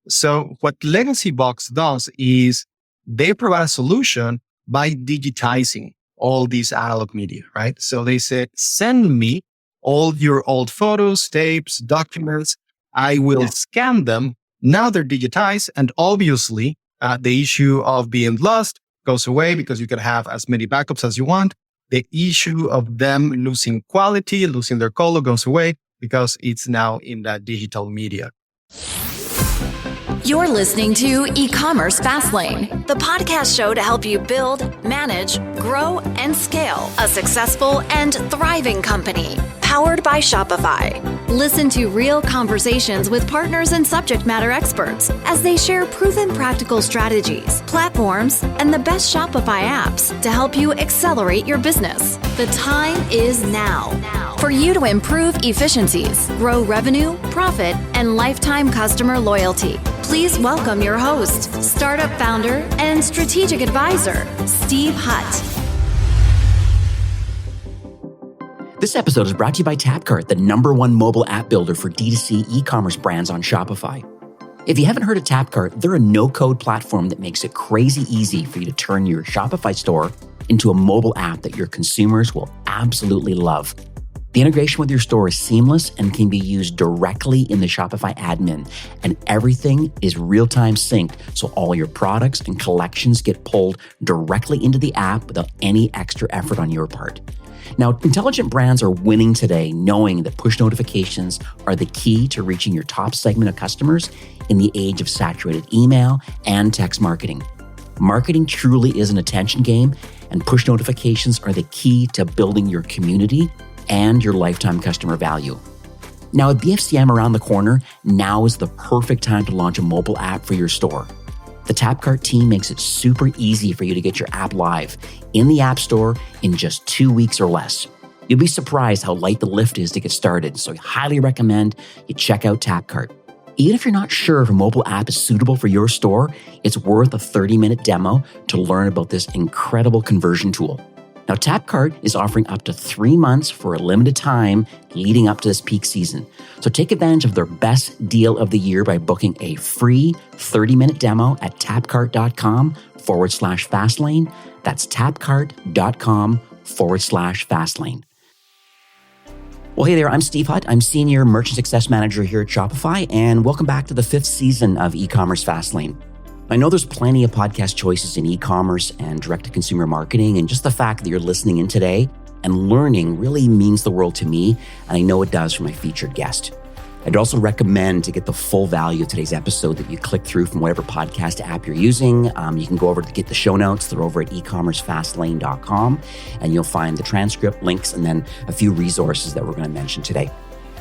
So what Legacy Box does is they provide a solution by digitizing all these analog media, right? So they said, send me all your old photos, tapes, documents. I will scan them. Now they're digitized. And obviously, the issue of being lost goes away because you can have as many backups as you want. The issue of them losing quality, losing their color goes away because it's now in that digital media. You're listening to eCommerce Fastlane, the podcast show to help you build, manage, grow, and scale a successful and thriving company, powered by Shopify. Listen to real conversations with partners and subject matter experts as they share proven practical strategies, platforms, and the best Shopify apps to help you accelerate your business. The time is now for you to improve efficiencies, grow revenue, profit, and lifetime customer loyalty. Please welcome your host, startup founder, and strategic advisor, Steve Hutt. This episode is brought to you by Tapcart, the #1 mobile app builder for D2C e-commerce brands on Shopify. If you haven't heard of Tapcart, they're a no-code platform that makes it crazy easy for you to turn your Shopify store into a mobile app that your consumers will absolutely love. The integration with your store is seamless and can be used directly in the Shopify admin, and everything is real-time synced, so all your products and collections get pulled directly into the app without any extra effort on your part. Now, intelligent brands are winning today, knowing that push notifications are the key to reaching your top segment of customers in the age of saturated email and text marketing. Marketing truly is an attention game, and push notifications are the key to building your community and your lifetime customer value. Now, with BFCM around the corner, now is the perfect time to launch a mobile app for your store. The Tapcart team makes it super easy for you to get your app live in the App Store in just 2 weeks or less. You'll be surprised how light the lift is to get started, so I highly recommend you check out Tapcart. Even if you're not sure if a mobile app is suitable for your store, it's worth a 30-minute demo to learn about this incredible conversion tool. Now, Tapcart is offering up to 3 months for a limited time leading up to this peak season. So take advantage of their best deal of the year by booking a free 30-minute demo at tapcart.com/fastlane. That's tapcart.com/fastlane. Well, hey there, I'm Steve Hutt. I'm Senior Merchant Success Manager here at Shopify, and welcome back to the 5th season of eCommerce Fastlane. I know there's plenty of podcast choices in e-commerce and direct-to-consumer marketing, and just the fact that you're listening in today and learning really means the world to me, and I know it does for my featured guest. I'd also recommend to get the full value of today's episode that you click through from whatever podcast app you're using. You can go over to get the show notes. They're over at ecommercefastlane.com, and you'll find the transcript, links, and then a few resources that we're going to mention today.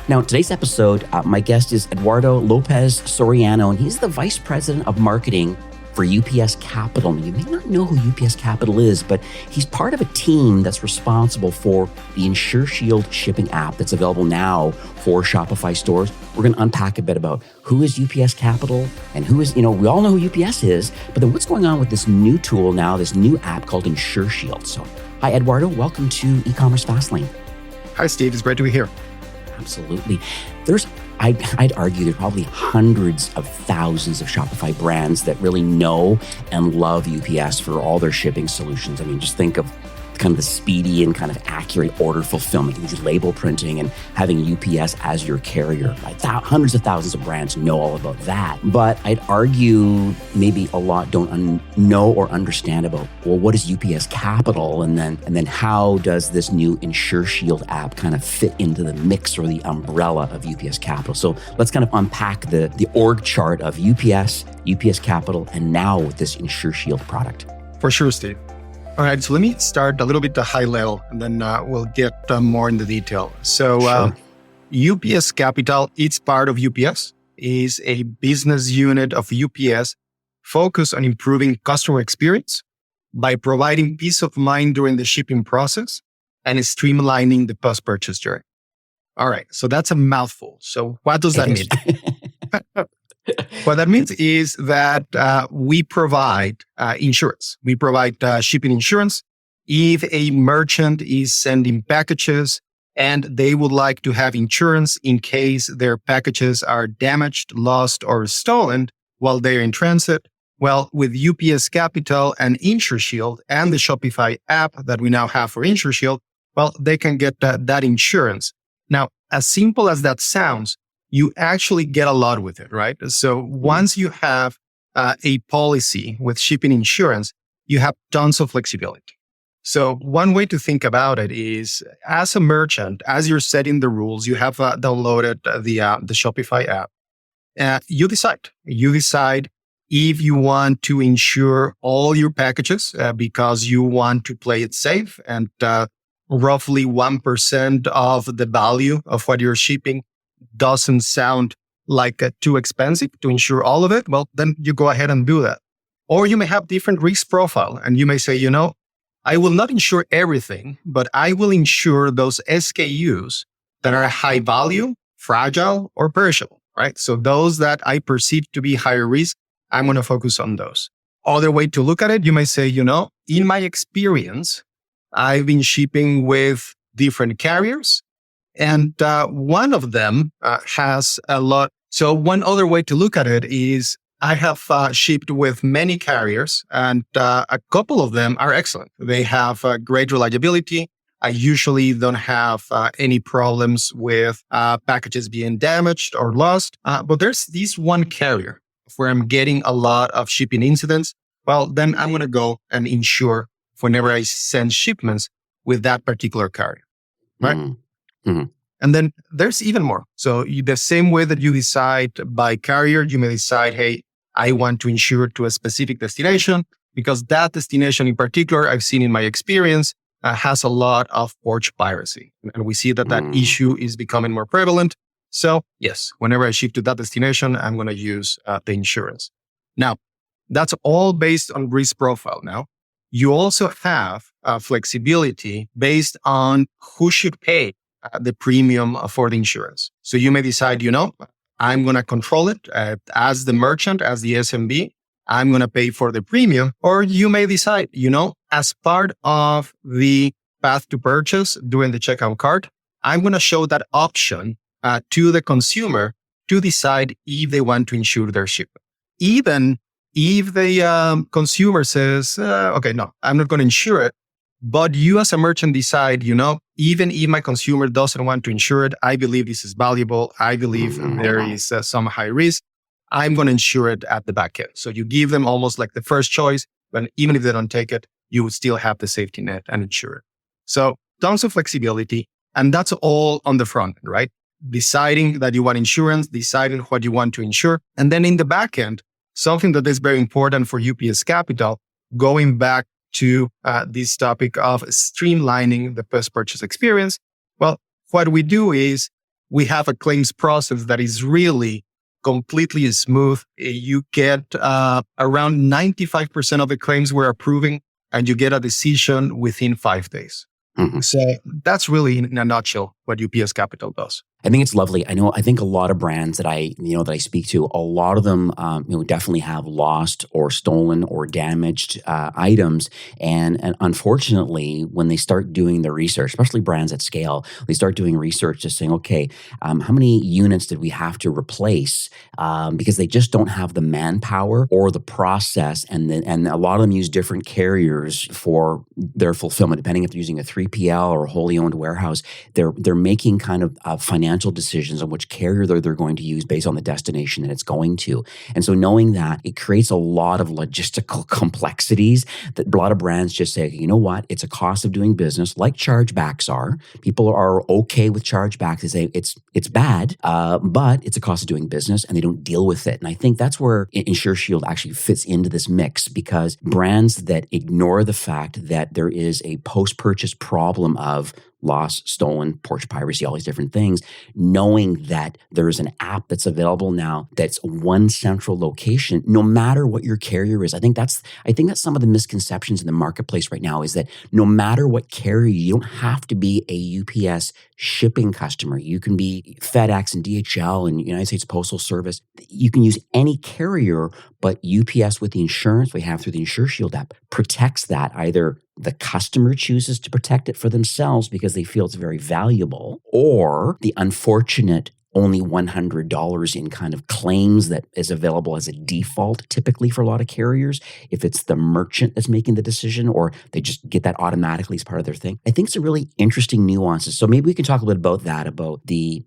Now, today's episode, my guest is Eduardo Lopez-Soriano, and he's the Vice President of Marketing for UPS Capital. And you may not know who UPS Capital is, but he's part of a team that's responsible for the InsureShield Shipping App that's available now for Shopify stores. We're going to unpack a bit about who is UPS Capital and who is, we all know who UPS is, but then what's going on with this new tool now, this new app called InsureShield. So, hi, Eduardo. Welcome to eCommerce Fastlane. Hi, Steve. It's great to be here. Absolutely. I'd argue there's probably hundreds of thousands of Shopify brands that really know and love UPS for all their shipping solutions. I mean, just think of kind of the speedy and kind of accurate order fulfillment, these label printing, and having UPS as your carrier. Like hundreds of thousands of brands know all about that. But I'd argue maybe a lot don't know or understand about, well, what is UPS Capital? And then how does this new InsureShield app kind of fit into the mix or the umbrella of UPS Capital? So let's kind of unpack the org chart of UPS Capital, and now with this InsureShield product. For sure, Steve. All right, so let me start a little bit the high level, and then we'll get more into detail. So sure. UPS Capital, it's part of UPS, is a business unit of UPS focused on improving customer experience by providing peace of mind during the shipping process and streamlining the post-purchase journey. All right, so that's a mouthful. So what does that mean? What that means is that we provide insurance. We provide shipping insurance. If a merchant is sending packages and they would like to have insurance in case their packages are damaged, lost, or stolen, while they're in transit. Well, with UPS Capital and InsureShield and the Shopify app that we now have for InsureShield, well, they can get that insurance. Now, as simple as that sounds, you actually get a lot with it, right? So once you have a policy with shipping insurance, you have tons of flexibility. So one way to think about it is, as a merchant, as you're setting the rules, you have downloaded the Shopify app. You decide if you want to insure all your packages because you want to play it safe, and roughly 1% of the value of what you're shipping doesn't sound like too expensive to insure all of it. Well, then you go ahead and do that. Or you may have different risk profile, and you may say, I will not insure everything, but I will insure those SKUs that are high value, fragile, or perishable, right? So those that I perceive to be higher risk, I'm going to focus on those. Other way to look at it, you may say, in my experience, I've been shipping with different carriers, and one of them has a lot. So one other way to look at it is, I have shipped with many carriers, and a couple of them are excellent. They have great reliability. I usually don't have any problems with packages being damaged or lost. But there's this one carrier where I'm getting a lot of shipping incidents. Well, then I'm going to go and insure whenever I send shipments with that particular carrier, right? Mm-hmm. And then there's even more. So the same way that you decide by carrier, you may decide, hey, I want to insure to a specific destination because that destination in particular, I've seen in my experience, has a lot of porch piracy. And we see that issue is becoming more prevalent. So yes, whenever I ship to that destination, I'm going to use the insurance. Now, that's all based on risk profile. Now, you also have flexibility based on who should pay the premium for the insurance. So you may decide, I'm going to control it as the merchant, as the SMB. I'm going to pay for the premium. Or you may decide, as part of the path to purchase during the checkout cart, I'm going to show that option to the consumer to decide if they want to insure their shipment. Even if the consumer says, okay, no, I'm not going to insure it. But you as a merchant decide, even if my consumer doesn't want to insure it, I believe this is valuable. I believe there is some high risk. I'm going to insure it at the back end. So you give them almost like the first choice, but even if they don't take it, you would still have the safety net and insure it. So tons of flexibility. And that's all on the front end, right? Deciding that you want insurance, deciding what you want to insure. And then in the back end, something that is very important for UPS Capital, going back to this topic of streamlining the post-purchase experience. Well, what we do is we have a claims process that is really completely smooth. You get around 95% of the claims we're approving, and you get a decision within 5 days. Mm-hmm. So that's really, in a nutshell, what UPS Capital does. I think it's lovely. I think a lot of brands that I speak to, a lot of them, definitely have lost or stolen or damaged items. And unfortunately, when they start doing the research, especially brands at scale, they start doing research just saying, okay, how many units did we have to replace? Because they just don't have the manpower or the process. And a lot of them use different carriers for their fulfillment, depending if they're using a 3PL or a wholly owned warehouse. They're making kind of financial decisions on which carrier they're going to use based on the destination that it's going to. And so knowing that, it creates a lot of logistical complexities that a lot of brands just say, you know what, it's a cost of doing business, like chargebacks are. People are okay with chargebacks. They say it's bad, but it's a cost of doing business, and they don't deal with it. And I think that's where InsureShield actually fits into this mix, because brands that ignore the fact that there is a post-purchase problem of loss, stolen, porch piracy, all these different things, knowing that there's an app that's available now that's one central location, no matter what your carrier is. I think that's some of the misconceptions in the marketplace right now, is that no matter what carrier, you don't have to be a UPS shipping customer. You can be FedEx and DHL and United States Postal Service. You can use any carrier, but UPS, with the insurance we have through the InsureShield app, protects that. Either the customer chooses to protect it for themselves because they feel it's very valuable, or the unfortunate only $100 in kind of claims that is available as a default typically for a lot of carriers, if it's the merchant that's making the decision or they just get that automatically as part of their thing. I think it's a really interesting nuances. So maybe we can talk a little bit about that, about the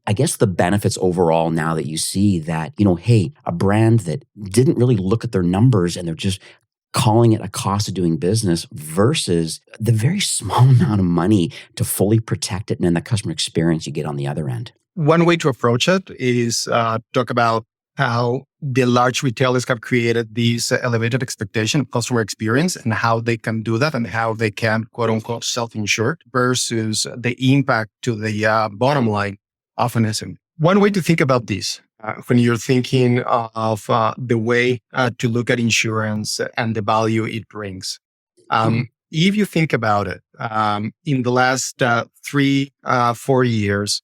benefits overall now that you see that, hey, a brand that didn't really look at their numbers and they're just calling it a cost of doing business versus the very small amount of money to fully protect it and then the customer experience you get on the other end. One way to approach it is talk about how the large retailers have created these elevated expectation of customer experience and how they can do that and how they can, quote unquote, self-insure versus the impact to the bottom line of an SMB. One way to think about this when you're thinking of the way to look at insurance and the value it brings. If you think about it, in the last 3-4 years,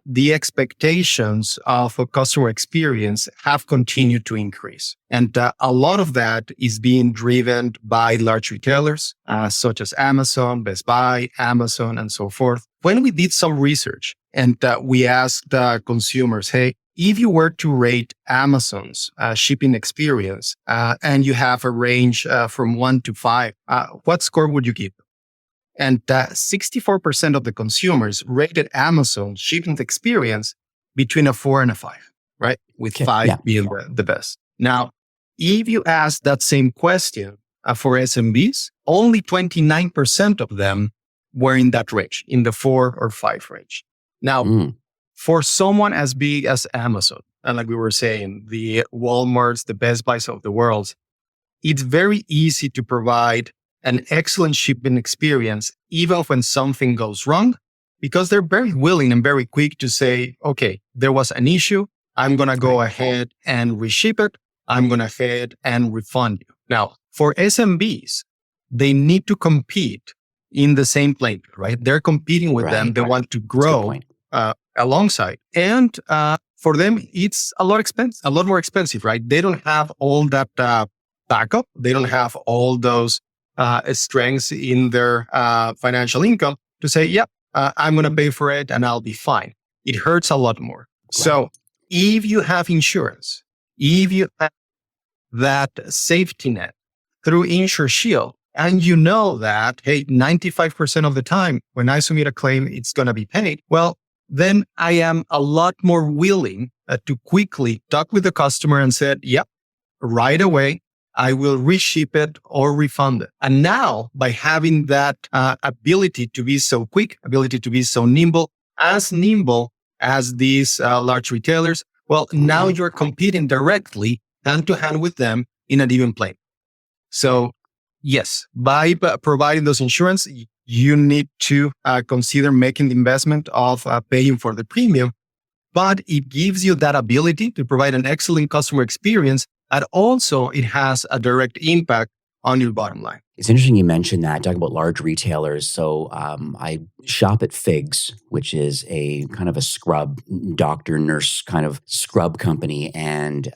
the expectations of a customer experience have continued to increase. And a lot of that is being driven by large retailers, such as Amazon, Best Buy, Amazon, and so forth. When we did some research and we asked consumers, hey, if you were to rate Amazon's shipping experience and you have a range from 1 to 5, what score would you give? And 64% of the consumers rated Amazon's shipping experience between a 4 and a 5, right? With 5 being the best. Now, if you ask that same question for SMBs, only 29% of them were in that range, in the 4 or 5 range. Now, for someone as big as Amazon, and like we were saying, the Walmarts, the Best Buys of the world, it's very easy to provide an excellent shipping experience, even when something goes wrong, because they're very willing and very quick to say, okay, there was an issue. I'm going to go ahead and reship it. I'm going to ahead and refund you. Now, for SMBs, they need to compete in the same plane, right? They're competing with them. They want to grow alongside. And for them, it's a lot more expensive, right? They don't have all that backup. They don't have all those strengths in their financial income to say, yeah, I'm going to pay for it and I'll be fine. It hurts a lot more. Right. So if you have insurance, if you have that safety net through InsureShield, and you know that, hey, 95% of the time when I submit a claim, it's going to be paid. Well, then I am a lot more willing to quickly talk with the customer and said, yep, right away, I will reship it or refund it. And now by having that ability to be so quick, ability to be so nimble as these large retailers, well, now you're competing directly hand to hand with them in an even plane. So yes, by providing those insurance, you need to consider making the investment of paying for the premium, but it gives you that ability to provide an excellent customer experience, and also it has a direct impact on your bottom line. It's interesting you mentioned that, talking about large retailers. So I shop at Figs, which is a kind of a scrub, doctor, nurse kind of scrub company. And,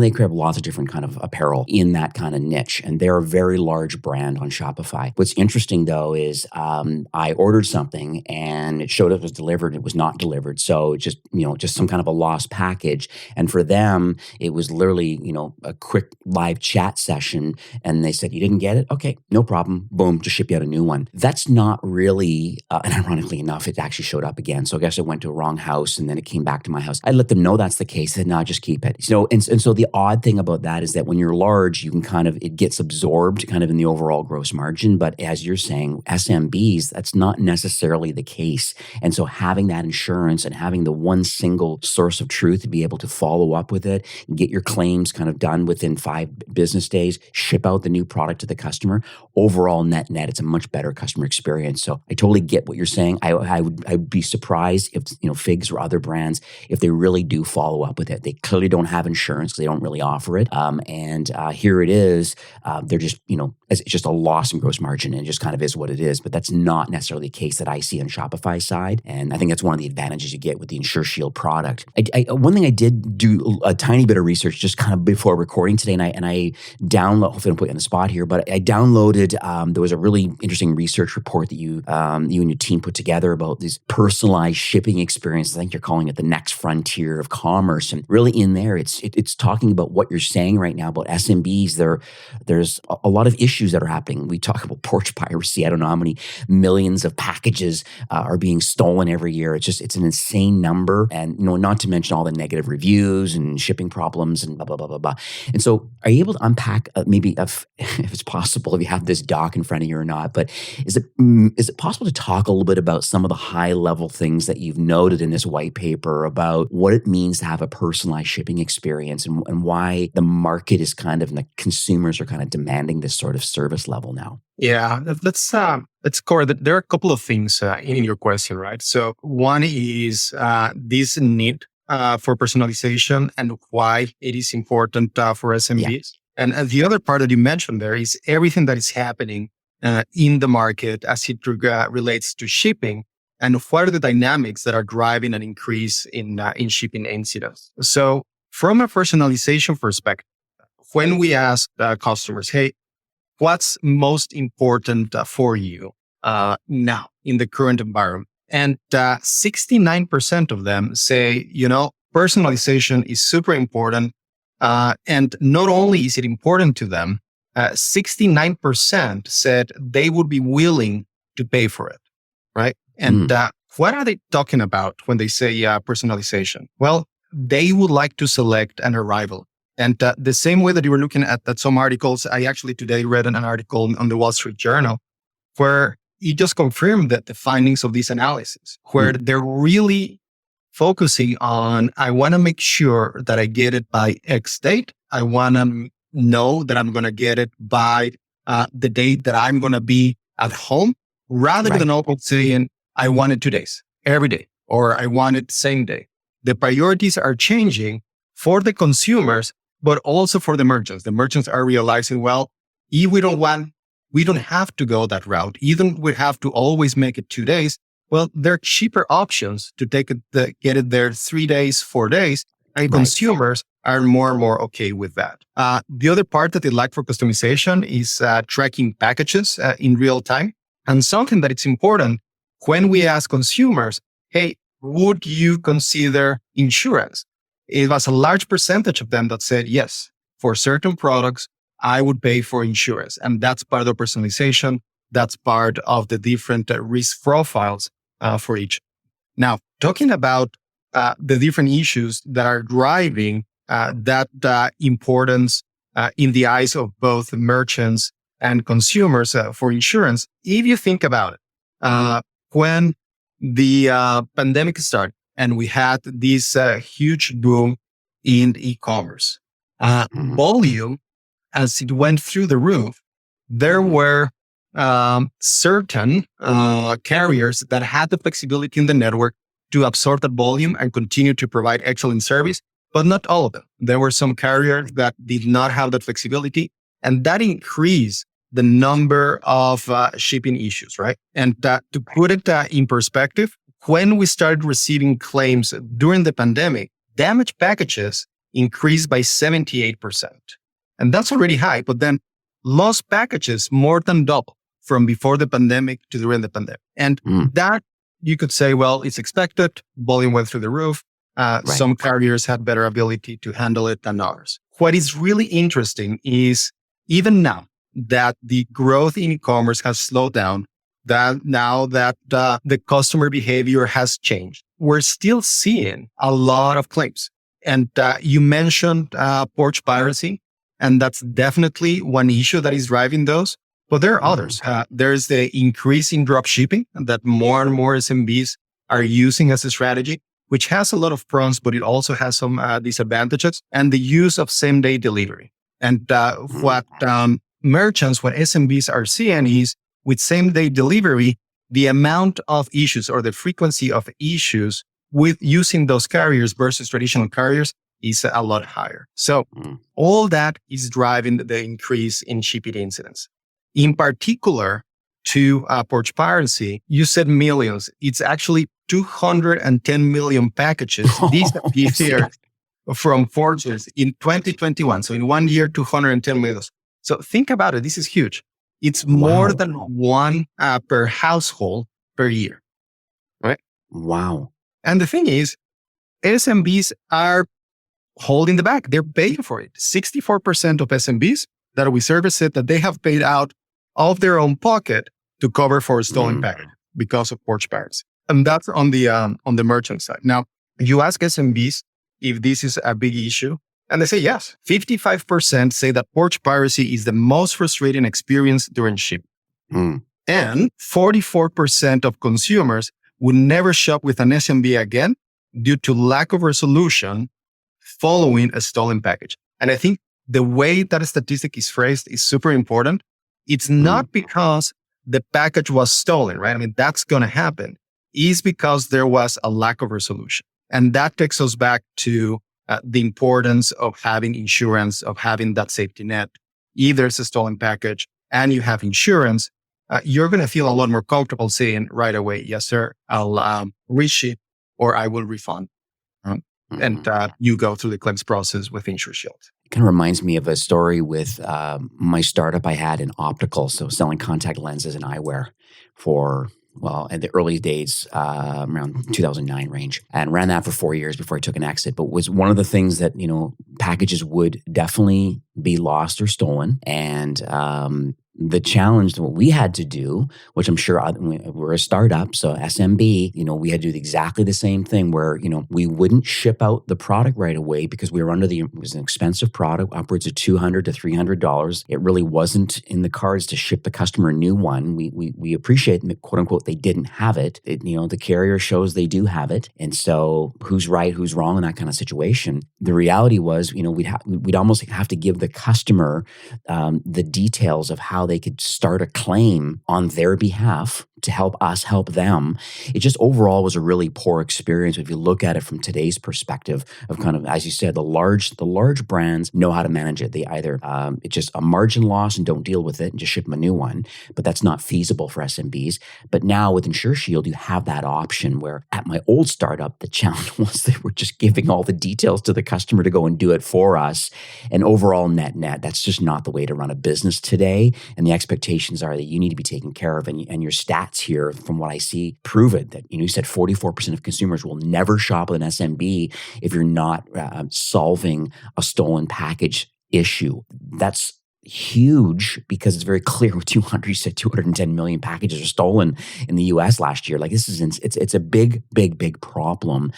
they have lots of different kind of apparel in that kind of niche. And they're a very large brand on Shopify. What's interesting, though, is I ordered something and it showed up as delivered. It was not delivered. So just some kind of a lost package. And for them, it was literally, a quick live chat session. And they said, you didn't get it? Okay. No problem. Boom, just ship you out a new one. That's not really, and ironically enough, it actually showed up again. So I guess it went to a wrong house and then it came back to my house. I let them know that's the case. They said, no, just keep it. And so the odd thing about that is that when you're large, you can it gets absorbed kind of in the overall gross margin. But as you're saying, SMBs, that's not necessarily the case. And so having that insurance and having the one single source of truth to be able to follow up with it, get your claims kind of done within 5 business days, ship out the new product to the customer. Overall, net, it's a much better customer experience. So I totally get what you're saying. I would be surprised if Figs or other brands, if they really do follow up with it. They clearly don't have insurance because they don't really offer it. And here it is. They're just it's just a loss in gross margin and it just kind of is what it is. But that's not necessarily the case that I see on Shopify's side. And I think that's one of the advantages you get with the InsureShield product. One thing I did do a tiny bit of research just kind of before recording today, and I download, hopefully I don't put you on the spot here, but I downloaded, there was a really interesting research report that you and your team put together about these personalized shipping experiences. I think you're calling it the next frontier of commerce. And really in there, it's talking about what you're saying right now about SMBs. There's a lot of issues that are happening. We talk about porch piracy. I don't know how many millions of packages are being stolen every year. It's an insane number. And, not to mention all the negative reviews and shipping problems and blah, blah, blah, blah, blah. And so are you able to unpack maybe if it's possible, if you have this doc in front of you or not, but is it possible to talk a little bit about some of the high level things that you've noted in this white paper about what it means to have a personalized shipping experience and why the market is kind of, and the consumers are kind of demanding this sort of service level now? Yeah, let's cover that. There are a couple of things in your question, right? So one is this need for personalization and why it is important for SMBs. Yeah. And the other part that you mentioned there is everything that is happening in the market as it relates to shipping, and what are the dynamics that are driving an increase in shipping incidents. So from a personalization perspective, when we ask customers, hey, what's most important for you now in the current environment? And 69% of them say, personalization is super important. And not only is it important to them, 69% said they would be willing to pay for it, right? And what are they talking about when they say personalization? Well, they would like to select an arrival. And the same way that you were looking at some articles, I actually today read an article on the Wall Street Journal where it just confirmed that the findings of this analysis, where they're really focusing on, I want to make sure that I get it by X date. I want to know that I'm going to get it by the date that I'm going to be at home, rather than always saying, I want it 2 days, every day, or I want it same day. The priorities are changing for the consumers, but also for the merchants. The merchants are realizing, well, if we don't have to go that route. Even we have to always make it 2 days. Well, there are cheaper options to get it there 3 days, 4 days. And consumers are more and more okay with that. The other part that they like for customization is tracking packages in real time. And something that it's important when we ask consumers, hey, would you consider insurance? It was a large percentage of them that said, yes, for certain products, I would pay for insurance. And that's part of personalization. That's part of the different risk profiles for each. Now, talking about the different issues that are driving that importance in the eyes of both merchants and consumers for insurance, if you think about it, when the pandemic started and we had this huge boom in e-commerce, volume, as it went through the roof, there were certain carriers that had the flexibility in the network to absorb that volume and continue to provide excellent service, but not all of them. There were some carriers that did not have that flexibility, and that increased the number of shipping issues, right? And to put it in perspective, when we started receiving claims during the pandemic, damaged packages increased by 78%. And that's already high, but then lost packages more than double from before the pandemic to during the pandemic. And that you could say, well, it's expected. Volume went through the roof. Some carriers had better ability to handle it than others. What is really interesting is even now that the growth in e-commerce has slowed down, that now that the customer behavior has changed, we're still seeing a lot of claims. And you mentioned porch piracy, and that's definitely one issue that is driving those. But there are others. There's the increase in drop shipping that more and more SMBs are using as a strategy, which has a lot of pros, but it also has some disadvantages, and the use of same-day delivery. And what merchants, what SMBs are seeing is with same-day delivery, the amount of issues or the frequency of issues with using those carriers versus traditional carriers is a lot higher. So all that is driving the increase in shipping incidents. In particular to porch piracy, you said millions. It's actually 210 million packages disappeared from porches in 2021. So in 1 year, 210 million. So think about it. This is huge. It's more than one per household per year, right? Wow. And the thing is, SMBs are holding the bag. They're paying for it. 64% of SMBs that we service said that they have paid out of their own pocket to cover for a stolen package because of porch piracy. And that's on the merchant side. Now, you ask SMBs if this is a big issue, and they say yes. 55% say that porch piracy is the most frustrating experience during shipping. And 44% of consumers would never shop with an SMB again due to lack of resolution following a stolen package. And I think the way that a statistic is phrased is super important. It's not because the package was stolen, right? I mean, that's going to happen. It's because there was a lack of resolution. And that takes us back to the importance of having insurance, of having that safety net. If there's a stolen package and you have insurance, you're going to feel a lot more comfortable saying right away, yes, sir, I'll reship or I will refund. And you go through the claims process with InsureShield. It kind of reminds me of a story with my startup I had in optical, so selling contact lenses and eyewear for, in the early days, around 2009 range, and ran that for 4 years before I took an exit. But was one of the things that, packages would definitely be lost or stolen. And the challenge, what we had to do, which I'm sure we're a startup, so SMB, we had to do exactly the same thing where, we wouldn't ship out the product right away because we were it was an expensive product, upwards of $200 to $300. It really wasn't in the cards to ship the customer a new one. We appreciate, quote unquote, they didn't have it. The carrier shows they do have it. And so who's right, who's wrong in that kind of situation? The reality was, we'd almost have to give the customer the details of how they could start a claim on their behalf to help us help them. It just overall was a really poor experience. If you look at it from today's perspective of kind of, as you said, the large brands know how to manage it. They either, it's just a margin loss and don't deal with it and just ship them a new one, but that's not feasible for SMBs. But now with InsureShield, you have that option where at my old startup, the challenge was they were just giving all the details to the customer to go and do it for us. And overall net, that's just not the way to run a business today. And the expectations are that you need to be taken care of, and your stats here, from what I see, prove it. That you said 44% of consumers will never shop with an SMB if you're not solving a stolen package issue. That's huge because it's very clear with 210 million packages are stolen in the US last year. Like it's a big problem,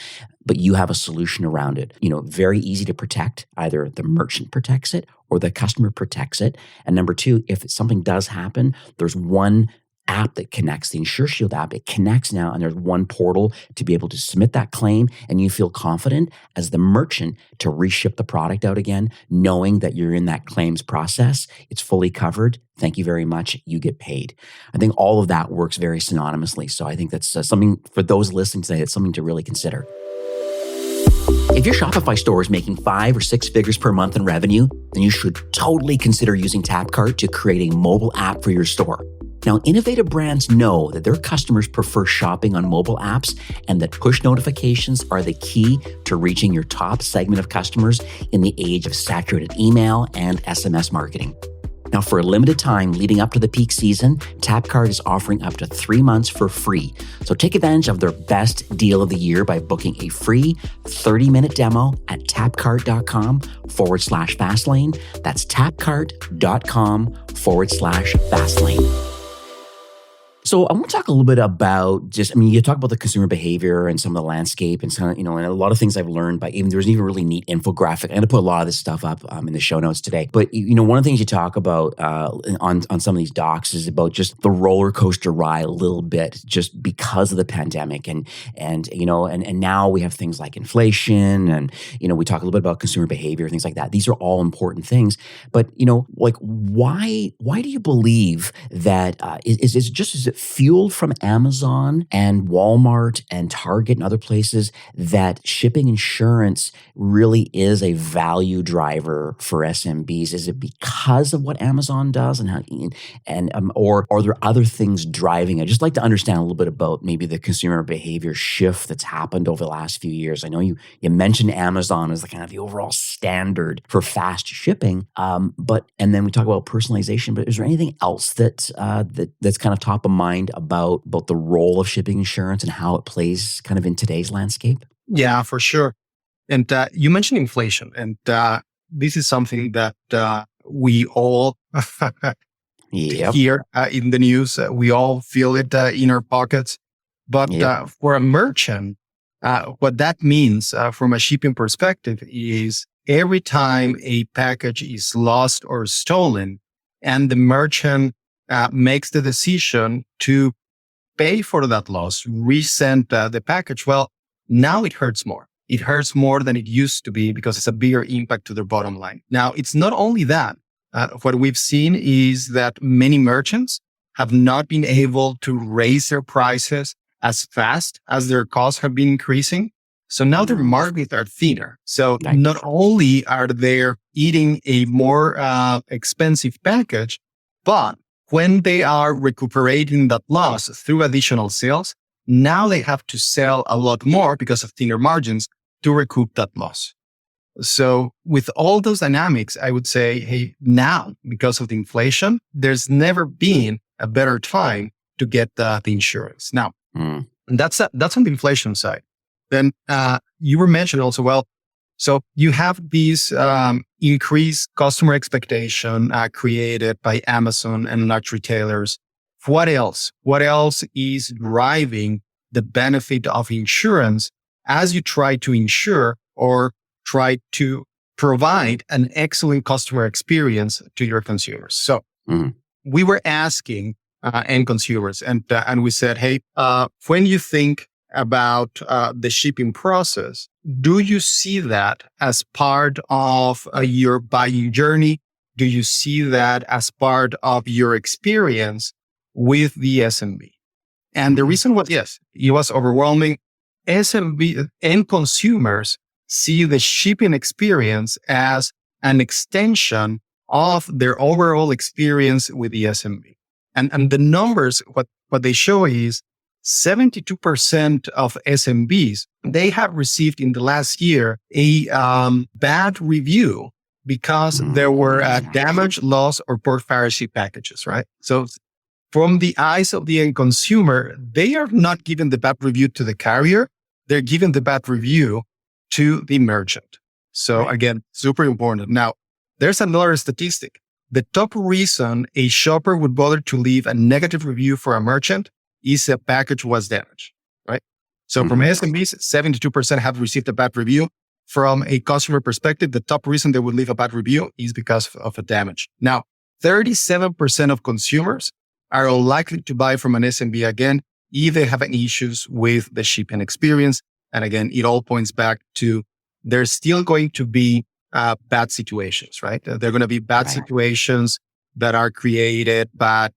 but you have a solution around it. Very easy to protect. Either the merchant protects it or the customer protects it. And number two, if something does happen, there's one app that connects, the InsureShield app. It connects now, and there's one portal to be able to submit that claim, and you feel confident as the merchant to reship the product out again, knowing that you're in that claims process. It's fully covered. Thank you very much. You get paid. I think all of that works very synonymously. So I think that's something for those listening today. It's something to really consider. If your Shopify store is making 5 or 6 figures per month in revenue, then you should totally consider using TapCart to create a mobile app for your store. Now, innovative brands know that their customers prefer shopping on mobile apps and that push notifications are the key to reaching your top segment of customers in the age of saturated email and SMS marketing. Now, for a limited time leading up to the peak season, TapCart is offering up to 3 months for free. So take advantage of their best deal of the year by booking a free 30-minute demo at tapcart.com/fastlane. That's tapcart.com/fastlane. So I want to talk a little bit about you talk about the consumer behavior and some of the landscape and some, and a lot of things I've learned by there's even a really neat infographic. I'm going to put a lot of this stuff up in the show notes today. But, one of the things you talk about on some of these docs is about just the roller coaster ride a little bit just because of the pandemic. And now we have things like inflation and, we talk a little bit about consumer behavior, things like that. These are all important things. But, why do you believe that is it fueled from Amazon and Walmart and Target and other places that shipping insurance really is a value driver for SMBs? Is it because of what Amazon does or are there other things driving it? I'd just like to understand a little bit about maybe the consumer behavior shift that's happened over the last few years. I know you mentioned Amazon as the kind of the overall standard for fast shipping, and then we talk about personalization. But is there anything else that's kind of top of mind about the role of shipping insurance and how it plays kind of in today's landscape? Yeah, for sure. And you mentioned inflation, and this is something that we all hear in the news. We all feel it in our pockets. But for a merchant, what that means from a shipping perspective is every time a package is lost or stolen and the merchant makes the decision to pay for that loss, resend the package, well, now it hurts more. It hurts more than it used to be because it's a bigger impact to their bottom line. Now, it's not only that. What we've seen is that many merchants have not been able to raise their prices as fast as their costs have been increasing. So now their margins are thinner. So not only are they eating a more expensive package, but when they are recuperating that loss through additional sales, now they have to sell a lot more because of thinner margins to recoup that loss. So with all those dynamics, I would say, hey, now, because of the inflation, there's never been a better time to get the insurance. Now, that's on the inflation side. Then you were mentioning also, well, so you have these increased customer expectation created by Amazon and large retailers. What else? What else is driving the benefit of insurance as you try to insure or try to provide an excellent customer experience to your consumers? So we were asking end consumers and we said, hey, when you think about the shipping process, do you see that as part of your buying journey? Do you see that as part of your experience with the SMB? And the reason was, yes, it was overwhelming. SMB and consumers see the shipping experience as an extension of their overall experience with the SMB. And the numbers, what they show is 72% of SMBs, they have received in the last year a bad review because there were damage, loss, or port piracy packages, right? So from the eyes of the end consumer, they are not giving the bad review to the carrier. They're giving the bad review to the merchant. So again, super important. Now, there's another statistic. The top reason a shopper would bother to leave a negative review for a merchant is a package was damaged, right? So from SMBs, 72% have received a bad review. From a customer perspective, the top reason they would leave a bad review is because of a damage. Now, 37% of consumers are unlikely to buy from an SMB again if they have any issues with the shipping experience. And again, it all points back to there's still going to be bad situations, right? There are going to be bad situations that are created by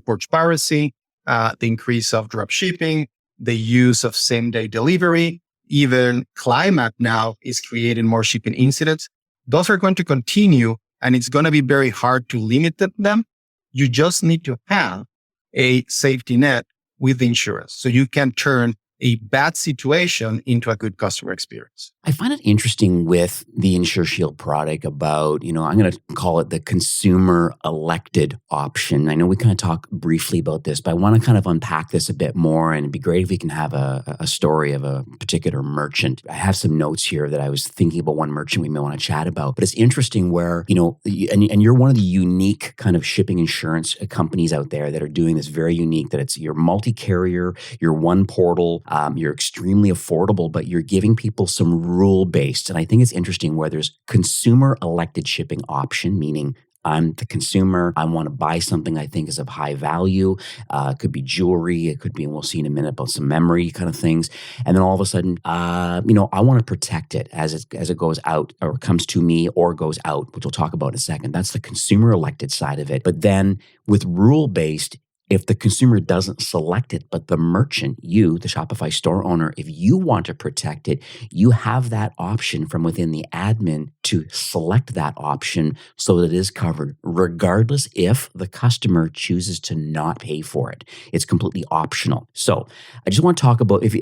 port piracy, the increase of drop shipping, the use of same-day delivery, even climate now is creating more shipping incidents. Those are going to continue, and it's going to be very hard to limit them. You just need to have a safety net with the insurance so you can turn a bad situation into a good customer experience. I find it interesting with the InsureShield product about, I'm going to call it the consumer elected option. I know we kind of talked briefly about this, but I want to kind of unpack this a bit more, and it'd be great if we can have a story of a particular merchant. I have some notes here that I was thinking about one merchant we may want to chat about, but it's interesting where, and you're one of the unique kind of shipping insurance companies out there that are doing this very unique, that it's you're multi-carrier, you're one portal, you're extremely affordable, but you're giving people some rule-based. And I think it's interesting where there's consumer elected shipping option, meaning I'm the consumer. I want to buy something I think is of high value. It could be jewelry. It could be, and we'll see in a minute about some memory kind of things. And then all of a sudden, I want to protect it as it goes out or comes to me or goes out, which we'll talk about in a second. That's the consumer elected side of it. But then with rule-based, if the consumer doesn't select it, but the merchant, you, the Shopify store owner, if you want to protect it, you have that option from within the admin to select that option so that it is covered, regardless if the customer chooses to not pay for it. It's completely optional. So I just want to talk about, if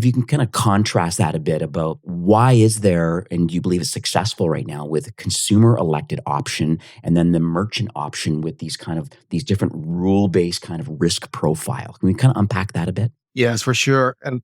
you can kind of contrast that a bit about why is there, and do you believe it's successful right now with consumer elected option and then the merchant option with these different rule-based kind of risk profile. Can we kind of unpack that a bit? Yes, for sure. And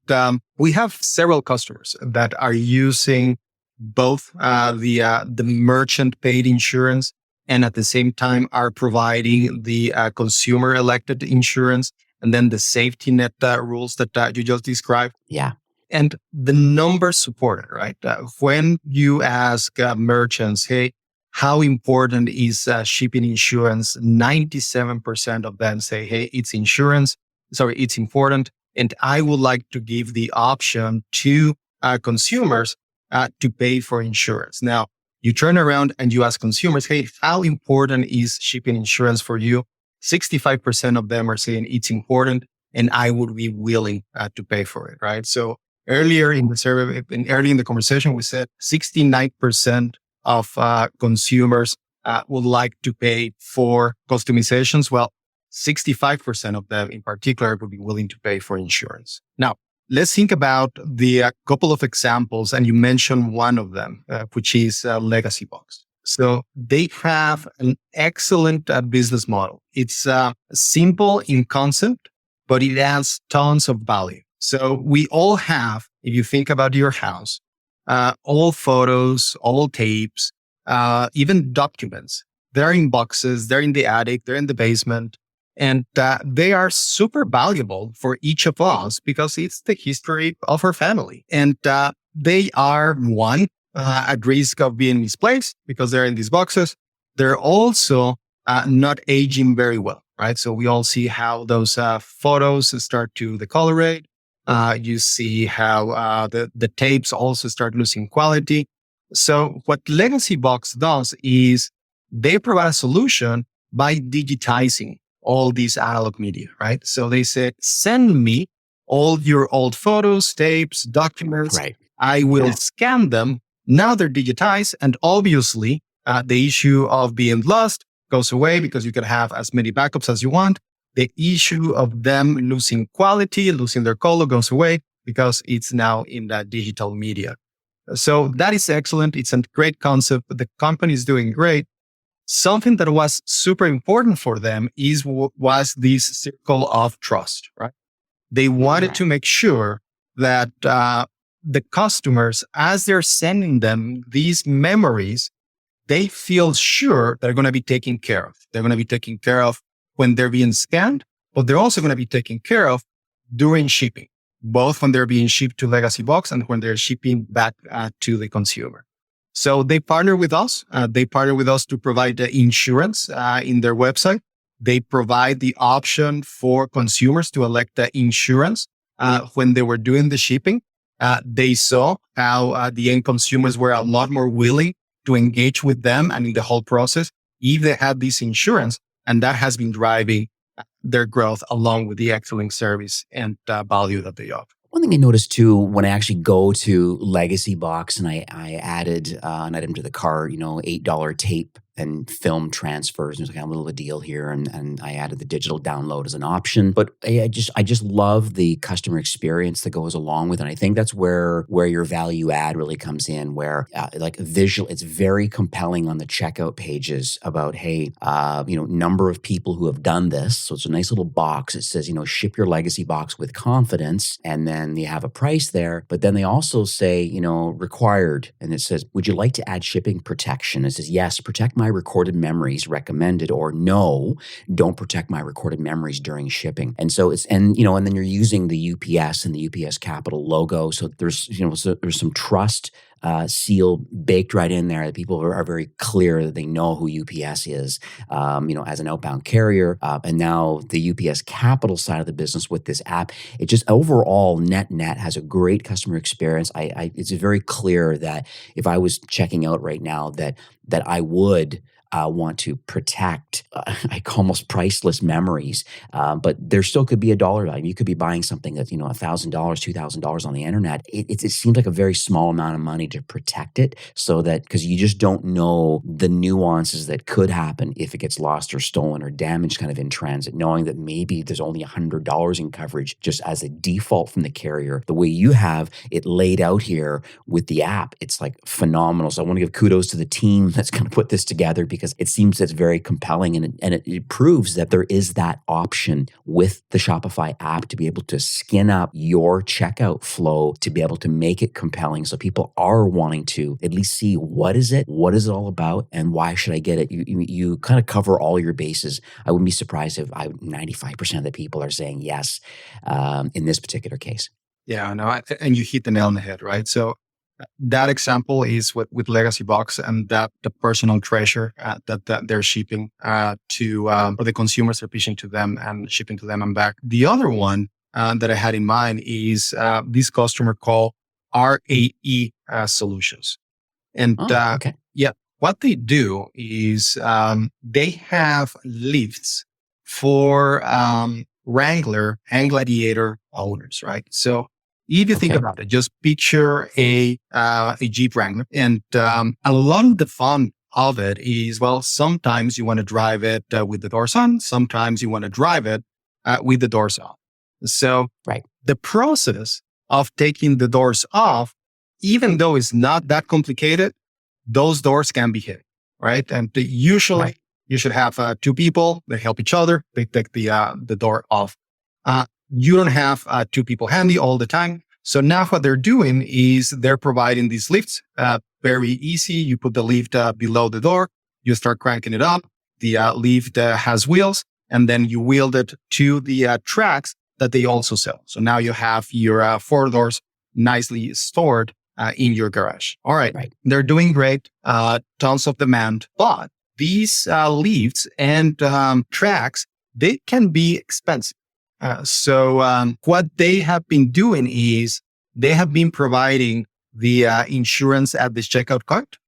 we have several customers that are using both the merchant paid insurance and at the same time are providing the consumer elected insurance and then the safety net rules that you just described. Yeah. And the numbers support it, right? When you ask merchants, hey, how important is shipping insurance? 97% of them say, hey, it's important. And I would like to give the option to consumers to pay for insurance. Now, you turn around and you ask consumers, hey, how important is shipping insurance for you? 65% of them are saying it's important and I would be willing to pay for it, right? So earlier in the survey, early in the conversation, we said 69% of consumers would like to pay for customizations. Well, 65% of them in particular would be willing to pay for insurance. Now, let's think about the couple of examples, and you mentioned one of them, which is Legacy Box. So they have an excellent business model. It's simple in concept, but it adds tons of value. So we all have, if you think about your house, all photos, all tapes, even documents. They're in boxes, they're in the attic, they're in the basement, and they are super valuable for each of us because it's the history of our family. And they are, one, at risk of being misplaced because they're in these boxes. They're also not aging very well, right? So we all see how those photos start to decolorate. You see how the tapes also start losing quality. So what Legacy Box does is they provide a solution by digitizing all these analog media, right? So they said, send me all your old photos, tapes, documents. Right. I will scan them. Now they're digitized. And obviously, the issue of being lost goes away because you can have as many backups as you want. The issue of them losing quality, losing their color goes away because it's now in that digital media. So that is excellent. It's a great concept. The company is doing great. Something that was super important for them was this circle of trust, right? They wanted to make sure that the customers, as they're sending them these memories, they feel sure they're going to be taken care of. They're going to be taken care of when they're being scanned, but they're also going to be taken care of during shipping, both when they're being shipped to Legacy Box and when they're shipping back to the consumer. So they partner with us. They partner with us to provide the insurance in their website. They provide the option for consumers to elect the insurance when they were doing the shipping. They saw how the end consumers were a lot more willing to engage with them and in the whole process if they had this insurance. And that has been driving their growth along with the excellent service and value that they offer. One thing I noticed too, when I actually go to Legacy Box and I added an item to the cart, $8 tape and film transfers. There's like a little deal here, and I added the digital download as an option. But I just love the customer experience that goes along with it. And I think that's where your value add really comes in, where like visual, it's very compelling on the checkout pages about, hey, number of people who have done this. So it's a nice little box. It says, ship your Legacy Box with confidence, and then you have a price there. But then they also say, required, and it says, would you like to add shipping protection? It says, yes, protect my recorded memories recommended, or no, don't protect my recorded memories during shipping. And so and then you're using the UPS and the UPS Capital logo. So there's some trust seal baked right in there that people are very clear that they know who UPS is, as an outbound carrier. And now the UPS Capital side of the business with this app, it just overall net has a great customer experience. It's very clear that if I was checking out right now that I would want to protect like almost priceless memories. But there still could be a dollar value. You could be buying something that's, $1,000, $2,000 on the internet. It seems like a very small amount of money to protect it, so that, because you just don't know the nuances that could happen if it gets lost or stolen or damaged kind of in transit, knowing that maybe there's only $100 in coverage just as a default from the carrier. The way you have it laid out here with the app, it's like phenomenal. So I want to give kudos to the team that's going to put this together, because it seems it's very compelling, and it proves that there is that option with the Shopify app to be able to skin up your checkout flow, to be able to make it compelling, so people are wanting to at least see what is it all about, and why should I get it. You kind of cover all your bases. I wouldn't be surprised if 95% of the people are saying yes in this particular case. Yeah, no, and you hit the nail on the head, right? So that example is with Legacy Box, and that the personal treasure that they're shipping to, or the consumers are pitching to them and shipping to them and back. The other one that I had in mind is this customer called RAE Solutions. And okay. Yeah, what they do is they have lifts for Wrangler and Gladiator owners, right? So if you think about it, just picture a Jeep Wrangler, and a lot of the fun of it is, well, sometimes you want to drive it with the doors on, sometimes you want to drive it with the doors off. So the process of taking the doors off, even though it's not that complicated, those doors can be hidden, right? And usually you should have two people that help each other. They take the door off. You don't have two people handy all the time. So now what they're doing is they're providing these lifts, very easy. You put the lift below the door, you start cranking it up. The lift has wheels, and then you wheel it to the tracks that they also sell. So now you have your 4 doors nicely stored in your garage. All right. They're doing great, tons of demand, but these lifts and tracks, they can be expensive. So what they have been doing is they have been providing the insurance at this checkout cart,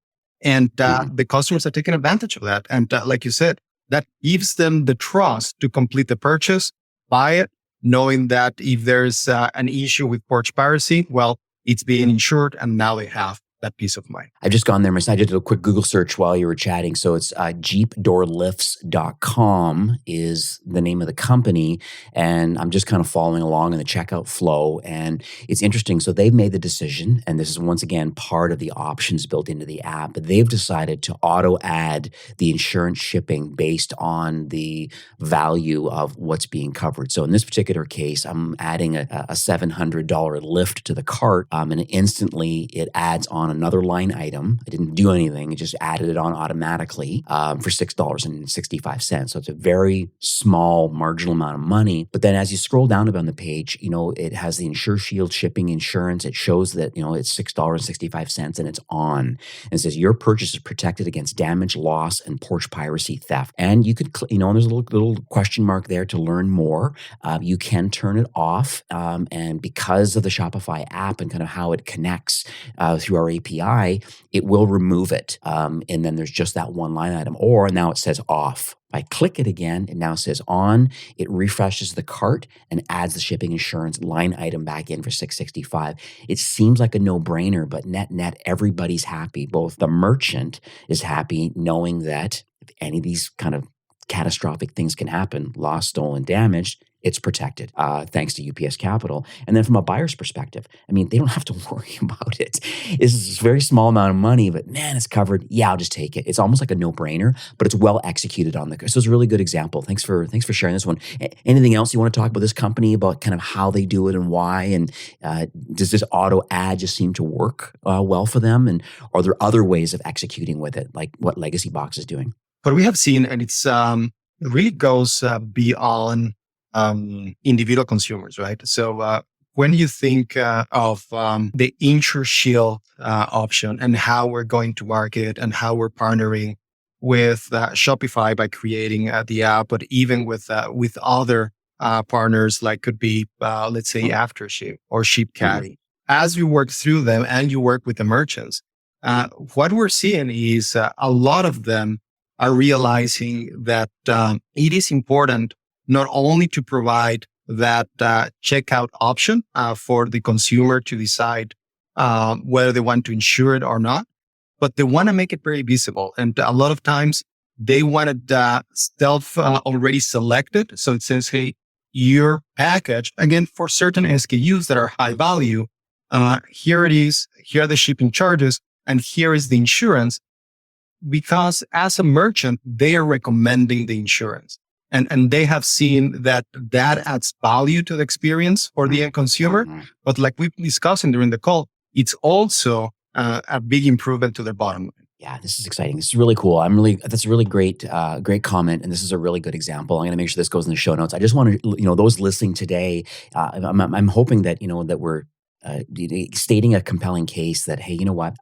and the customers are taking advantage of that. And like you said, that gives them the trust to complete the purchase, buy it, knowing that if there's an issue with porch piracy, well, it's being insured, and now they have that peace of mind. I've just gone there myself. I did a quick Google search while you were chatting. So it's jeepdoorlifts.com is the name of the company. And I'm just kind of following along in the checkout flow. And it's interesting. So they've made the decision, and this is once again part of the options built into the app. They've decided to auto add the insurance shipping based on the value of what's being covered. So in this particular case, I'm adding a $700 lift to the cart, and instantly it adds on another line item. I didn't do anything. It just added it on automatically for $6.65. So it's a very small marginal amount of money. But then as you scroll down on the page, it has the InsureShield Shipping Insurance. It shows that, it's $6.65 and it's on. And it says your purchase is protected against damage, loss, and porch piracy theft. And you could, and there's a little question mark there to learn more. You can turn it off. And because of the Shopify app and kind of how it connects through our API, it will remove it. And then there's just that one line item. Or now it says off. If I click it again, it now says on. It refreshes the cart and adds the shipping insurance line item back in for $6.65. It seems like a no-brainer, but net, everybody's happy. Both the merchant is happy knowing that if any of these kind of catastrophic things can happen, lost, stolen, damaged, it's protected thanks to UPS Capital. And then from a buyer's perspective, they don't have to worry about it. It's a very small amount of money, but man, it's covered. Yeah, I'll just take it. It's almost like a no-brainer, but it's well executed on the. So it's a really good example. Thanks for sharing this one. Anything else you want to talk about this company, about kind of how they do it and why? And does this auto ad just seem to work well for them? And are there other ways of executing with it, like what Legacy Box is doing? What we have seen, and it really goes beyond individual consumers, right? So when you think of the InsureShield option and how we're going to market and how we're partnering with Shopify by creating the app, but even with other partners like could be, let's say, Aftership or ShipCaddy. As you work through them and you work with the merchants, what we're seeing is a lot of them are realizing that it is important not only to provide that checkout option for the consumer to decide whether they want to insure it or not, but they want to make it very visible. And a lot of times they want it already selected. So it says, hey, your package, again, for certain SKUs that are high value, here it is, here are the shipping charges, and here is the insurance. Because as a merchant, they are recommending the insurance. And they have seen that adds value to the experience for the end consumer. But like we've discussed during the call, it's also a big improvement to their bottom line. Yeah, this is exciting. This is really cool. That's a really great comment. And this is a really good example. I'm going to make sure this goes in the show notes. I just want to, those listening today, I'm hoping that, that we're stating a compelling case that, hey, you know what?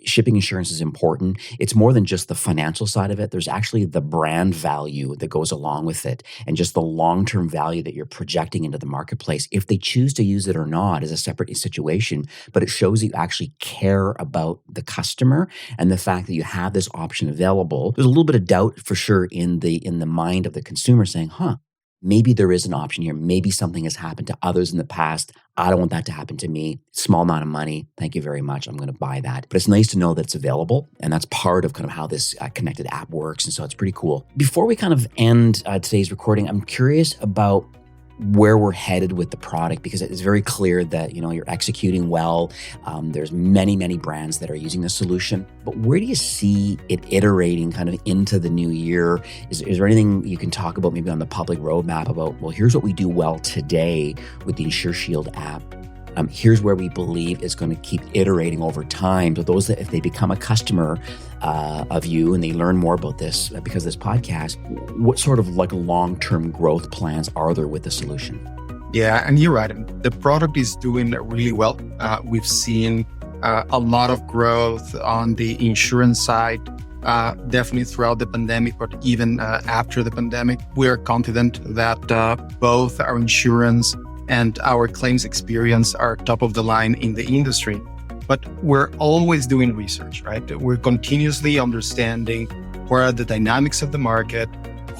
Shipping insurance is important. It's more than just the financial side of it. There's actually the brand value that goes along with it, and just the long-term value that you're projecting into the marketplace. If they choose to use it or not is a separate situation, but it shows that you actually care about the customer and the fact that you have this option available. There's a little bit of doubt for sure in the mind of the consumer saying, maybe there is an option here. Maybe something has happened to others in the past. I don't want that to happen to me. Small amount of money. Thank you very much. I'm going to buy that. But it's nice to know that it's available. And that's part of kind of how this connected app works. And so it's pretty cool. Before we kind of end today's recording, I'm curious about where we're headed with the product, because it's very clear that, you're executing well. There's many, many brands that are using the solution, but where do you see it iterating kind of into the new year? Is there anything you can talk about maybe on the public roadmap about, well, here's what we do well today with the InsureShield app. Here's where we believe it's going to keep iterating over time. So those that, if they become a customer of you and they learn more about this because of this podcast, what sort of like long-term growth plans are there with the solution? Yeah, and you're right. The product is doing really well. We've seen a lot of growth on the insurance side, definitely throughout the pandemic, but even after the pandemic. We're confident that both our insurance and our claims experience are top of the line in the industry. But we're always doing research, right? We're continuously understanding what are the dynamics of the market,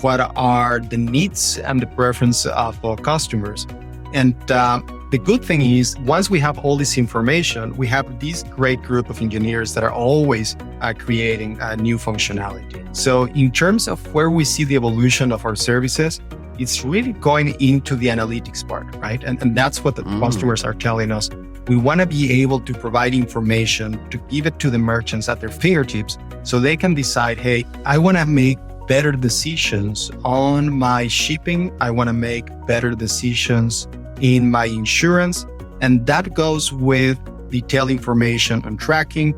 what are the needs and the preference of our customers. And the good thing is, once we have all this information, we have this great group of engineers that are always creating new functionality. So in terms of where we see the evolution of our services, it's really going into the analytics part, right? And that's what the customers are telling us. We want to be able to provide information to give it to the merchants at their fingertips so they can decide, hey, I want to make better decisions on my shipping. I want to make better decisions in my insurance. And that goes with detailed information on tracking,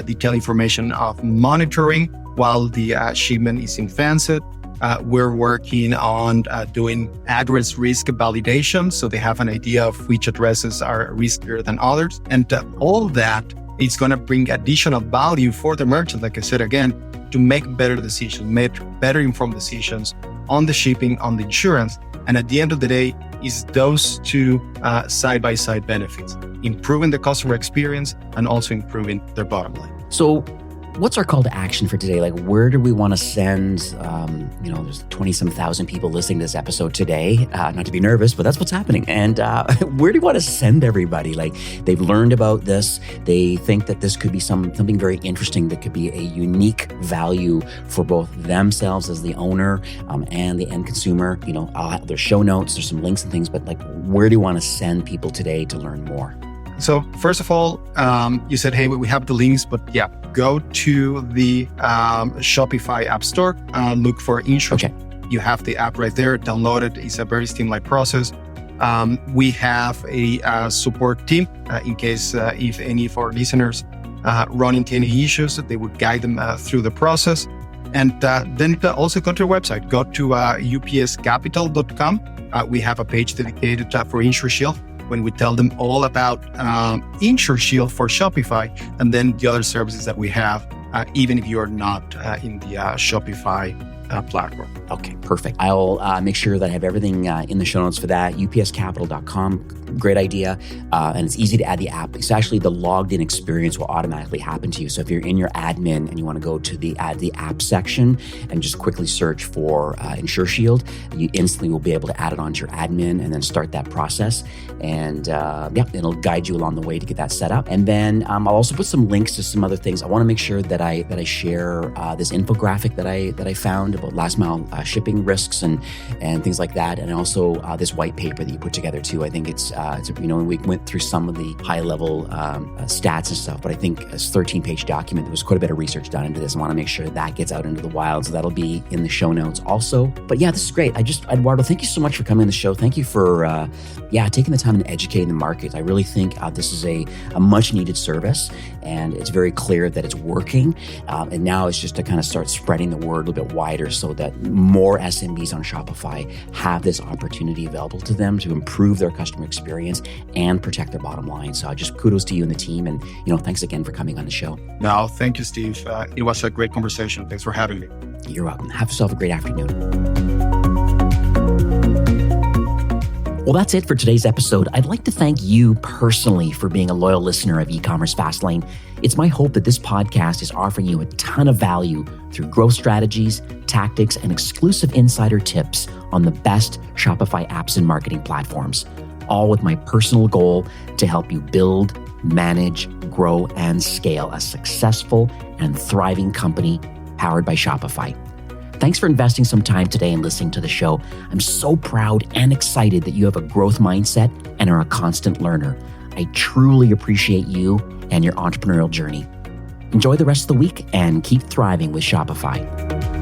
detailed information of monitoring while the shipment is in transit. We're working on doing address risk validation, so they have an idea of which addresses are riskier than others. And all that is going to bring additional value for the merchant, like I said again, to make better decisions, make better informed decisions on the shipping, on the insurance. And at the end of the day, is those two side-by-side benefits, improving the customer experience and also improving their bottom line. So what's our call to action for today? Like, where do we want to send, there's 20-some thousand people listening to this episode today. Not to be nervous, but that's what's happening. And where do you want to send everybody? Like, they've learned about this. They think that this could be something very interesting that could be a unique value for both themselves as the owner and the end consumer. There's show notes, there's some links and things, but like, where do you want to send people today to learn more? So first of all, you said, hey, we have the links, but yeah, go to the Shopify App Store, look for InsureShield. Okay. You have the app right there, download it. It's a very streamlined process. We have a support team in case if any of our listeners run into any issues, they would guide them through the process. And then also go to our website, go to upscapital.com. We have a page dedicated for InsureShield, when we tell them all about InsureShield for Shopify and then the other services that we have, even if you're not in the Shopify platform. Okay, perfect. I'll make sure that I have everything in the show notes for that. upscapital.com. Great idea. And it's easy to add the app. It's actually the logged in experience will automatically happen to you. So if you're in your admin and you want to go to the add the app section and just quickly search for InsureShield, you instantly will be able to add it onto your admin and then start that process. And it'll guide you along the way to get that set up. And then I'll also put some links to some other things. I want to make sure that I share this infographic that I found about last mile shipping risks and things like that. And also this white paper that you put together too. I think it's we went through some of the high level stats and stuff, but I think it's a 13-page document. There was quite a bit of research done into this. I want to make sure that gets out into the wild. So that'll be in the show notes also. But yeah, this is great. Eduardo, thank you so much for coming on the show. Thank you for taking the time and educating the market. I really think this is a much needed service, and it's very clear that it's working. And now it's just to kind of start spreading the word a little bit wider so that more SMBs on Shopify have this opportunity available to them to improve their customer experience and protect their bottom line. So just kudos to you and the team. And, thanks again for coming on the show. No, thank you, Steve. It was a great conversation. Thanks for having me. You're welcome. Have yourself a great afternoon. Well, that's it for today's episode. I'd like to thank you personally for being a loyal listener of eCommerce Fastlane. It's my hope that this podcast is offering you a ton of value through growth strategies, tactics, and exclusive insider tips on the best Shopify apps and marketing platforms, all with my personal goal to help you build, manage, grow, and scale a successful and thriving company powered by Shopify. Thanks for investing some time today and listening to the show. I'm so proud and excited that you have a growth mindset and are a constant learner. I truly appreciate you and your entrepreneurial journey. Enjoy the rest of the week and keep thriving with Shopify.